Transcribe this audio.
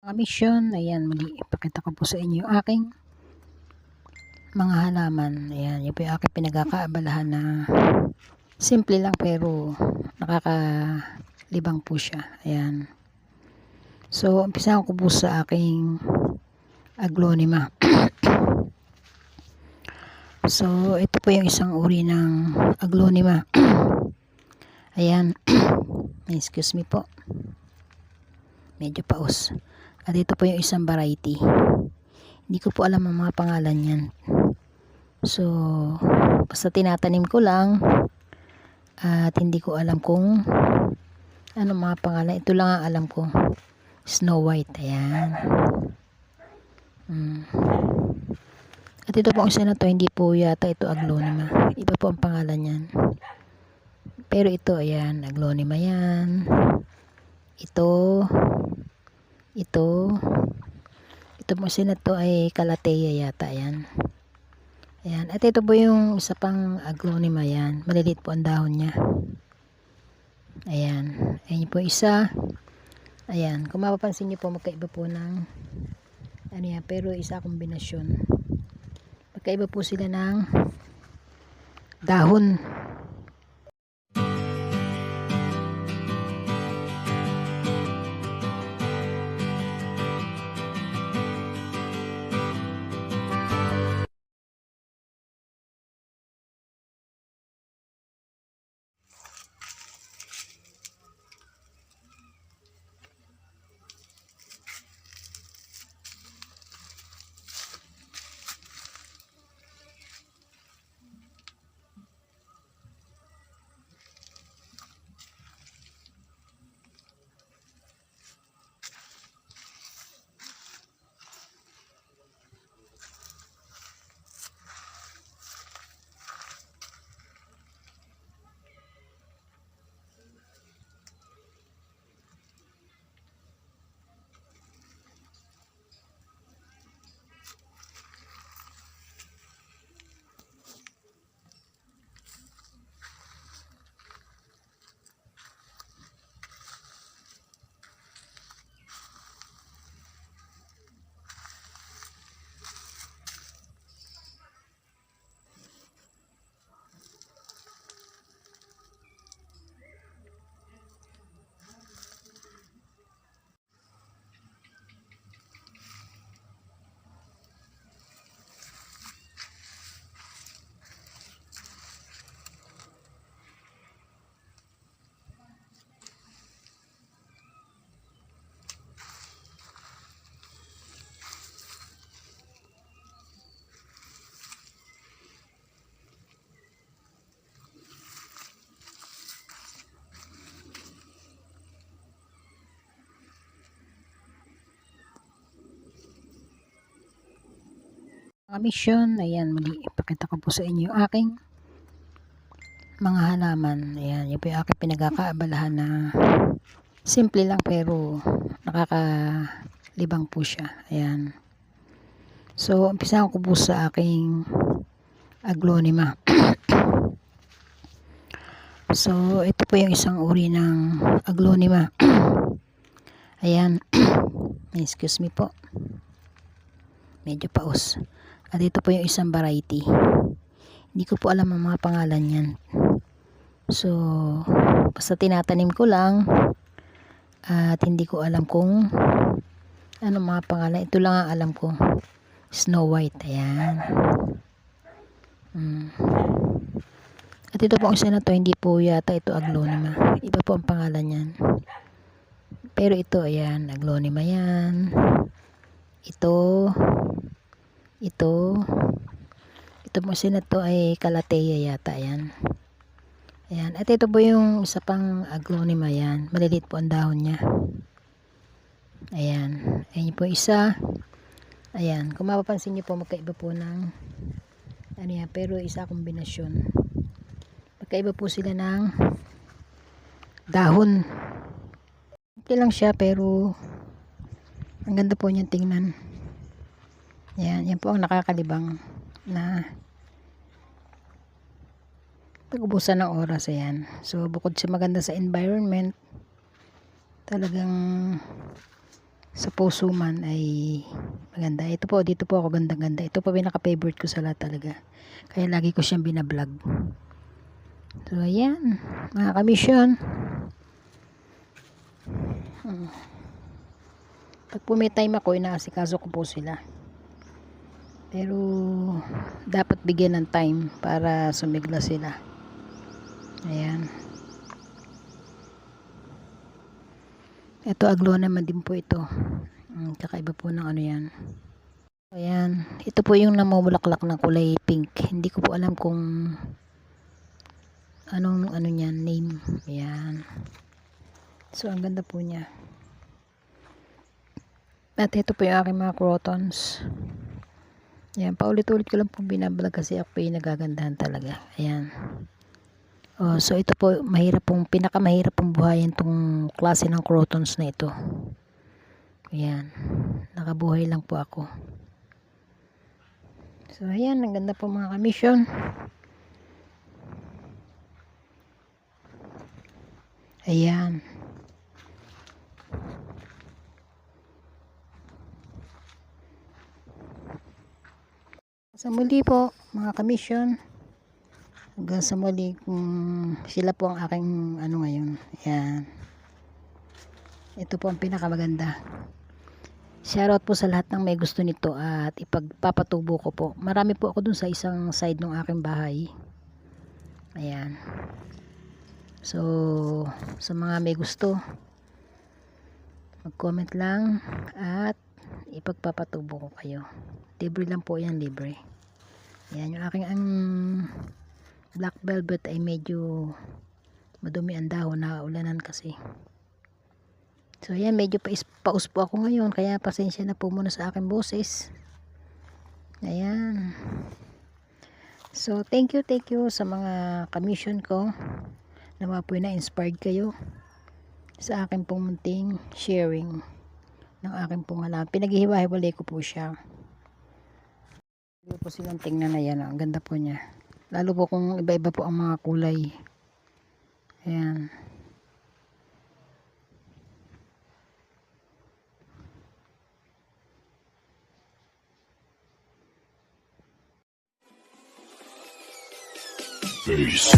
Mission, ayan, muli, ipakita ko po sa inyo yung aking mga halaman. Ayan, yun po yung aking pinagkakaabalahan na simple lang pero nakakalibang po siya. Ayan. So, umpisahan ko po sa aking aglonema. So, ito po yung isang uri ng aglonema. Ayan. Excuse me po. Medyo paus. At ito po yung isang variety. Hindi ko po alam ang mga pangalan yan. So, basta tinatanim ko lang at hindi ko alam kung ano mga pangalan. Ito lang ang alam ko. Snow White. Ayan. At ito po ang isa na to, hindi po yata ito aglonema. Iba po ang pangalan yan. Pero ito, ayan, aglonema yan. Ito po isa na to ay calathea yata yan. Ayan. At ito po yung isa pang aglonema yan. Maliliit po ang dahon niya. Ayan. Ayan po isa. Ayan. Kung mapapansin niyo po, magkaiba po ng ano yan. Pero isa kombinasyon. Magkaiba po sila ng dahon. Mission, ayan, muli, ipakita ko po sa inyo yung aking mga halaman. Ayan, yun po yung aking pinagkakaabalahan na simple lang pero nakakalibang po siya. Ayan. So, umpisahan ko po sa aking aglonema. So, ito po yung isang uri ng aglonema. Ayan. Excuse me po. Medyo paus. At ito po yung isang variety. Hindi ko po alam ang mga pangalan yan. So, basta tinatanim ko lang at hindi ko alam kung ano mga pangalan. Ito lang ang alam ko. Snow White. Ayan. At ito po ang isa na to, hindi po yata ito aglonema. Iba po ang pangalan yan. Pero ito, ayan, aglonema yan. Ito po isa na to ay calathea yata yan. Ayan. At ito po yung isa pang aglonema yan. Maliliit po ang dahon niya. Ayan. Ayan po isa. Ayan. Kung mapapansin niyo po, magkaiba po ng ano yan. Pero isa kombinasyon. Magkaiba po sila ng dahon. Okay lang siya pero ang ganda po niyang tingnan. Ayan. Yan po ang nakakalibang na pag-ubusan ng oras. Ayan. So, bukod sa maganda sa environment, talagang sa puso man ay maganda. Ito po, dito po ako ganda-ganda. Ito po pinaka-favorite ko sa lahat talaga. Kaya lagi ko siyang binablog. So, ayan. Mga kamisyon. Pag po may time ako, inaasikaso ko po sila. Pero, dapat bigyan ng time para sumigla sila. Ayan. Ito, aglo naman din po ito. Kakaiba po ng ano yan. Ayan. Ito po yung namumulaklak na kulay pink. Hindi ko po alam kung anong ano niyan, name. Ayan. So, ang ganda po niya. At ito po yung aking mga crotons. Ayan. Paulit-ulit ko lang po binablog kasi ako po yung nagagandahan talaga. Ayan. Oh, so ito po, pinakamahirap pong buhayin tong klase ng crotons na ito. Ayan. Nakabuhay lang po ako. So, ayan. Ang ganda po mga kamisyon. Ayan. Sa muli po, mga kamisyon. Hanggang sa muli, kung sila po ang aking ano ngayon. Ayan. Ito po ang pinakamaganda. Shoutout po sa lahat ng may gusto nito at ipagpapatubo ko po. Marami po ako dun sa isang side ng aking bahay. Ayan. So, sa mga may gusto, mag-comment lang at ipagpapatubo ko kayo. Libre lang po yan, libre. Ayan, yung aking black velvet ay medyo madumi ang dahon, naulanan kasi. So ayan, medyo paus po ako ngayon, kaya pasensya na po muna sa aking boses. Ayan. So thank you sa mga commission ko na mga po na-inspired kayo sa aking pong munting sharing ng aking pong halaman. Pinaghihiwa-hiwalay ko po siya. Hindi po silang tingnan na yan. Ang ganda po niya. Lalo po kung iba-iba po ang mga kulay. Ayan. Peace.